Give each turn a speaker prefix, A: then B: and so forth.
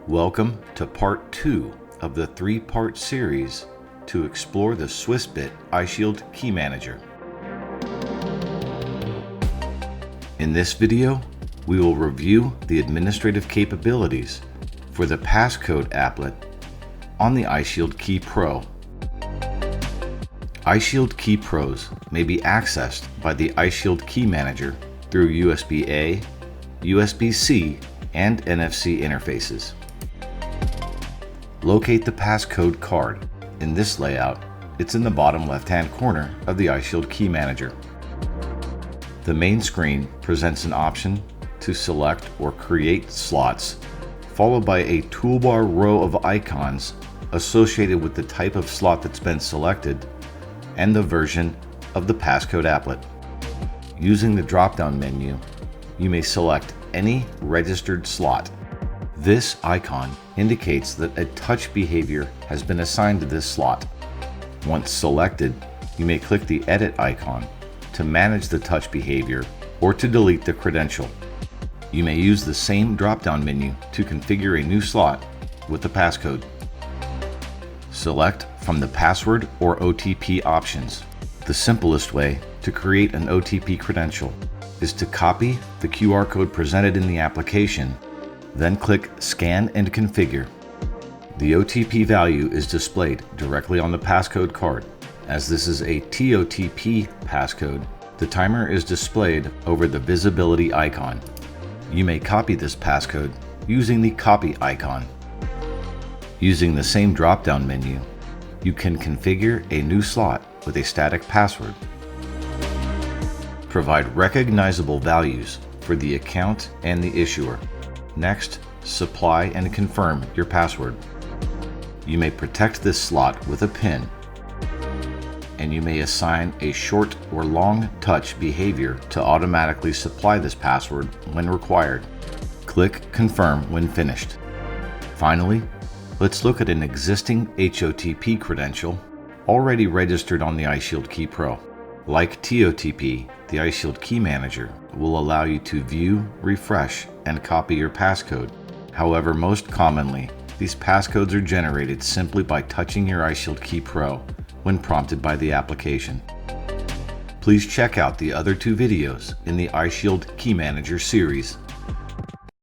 A: Welcome to part 2 of the 3-part series to explore the Swissbit iShield Key Manager. In this video, we will review the administrative capabilities for the Passcode applet on the iShield Key Pro. iShield Key Pros may be accessed by the iShield Key Manager through USB-A, USB-C, and NFC interfaces. Locate the passcode card. In this layout, it's in the bottom left-hand corner of the iShield Key Manager. The main screen presents an option to select or create slots, followed by a toolbar row of icons associated with the type of slot that's been selected and the version of the passcode applet. Using the drop-down menu, you may select any registered slot. This icon indicates that a touch behavior has been assigned to this slot. Once selected, you may click the edit icon to manage the touch behavior or to delete the credential. You may use the same drop-down menu to configure a new slot with the passcode. Select from the password or OTP options. The simplest way to create an OTP credential is to copy the QR code presented in the application, then click Scan and Configure. The OTP value is displayed directly on the passcode card. As this is a TOTP passcode, the timer is displayed over the visibility icon. You may copy this passcode using the Copy icon. Using the same drop-down menu, you can configure a new slot with a static password. Provide recognizable values for the account and the issuer. Next, supply and confirm your password. You may protect this slot with a PIN, and you may assign a short or long touch behavior to automatically supply this password when required. Click Confirm when finished. Finally, let's look at an existing HOTP credential already registered on the iShield Key Pro. Like TOTP, the iShield Key Manager will allow you to view, refresh, and copy your passcode. However, most commonly, these passcodes are generated simply by touching your iShield Key Pro when prompted by the application. Please check out the other 2 videos in the iShield Key Manager series.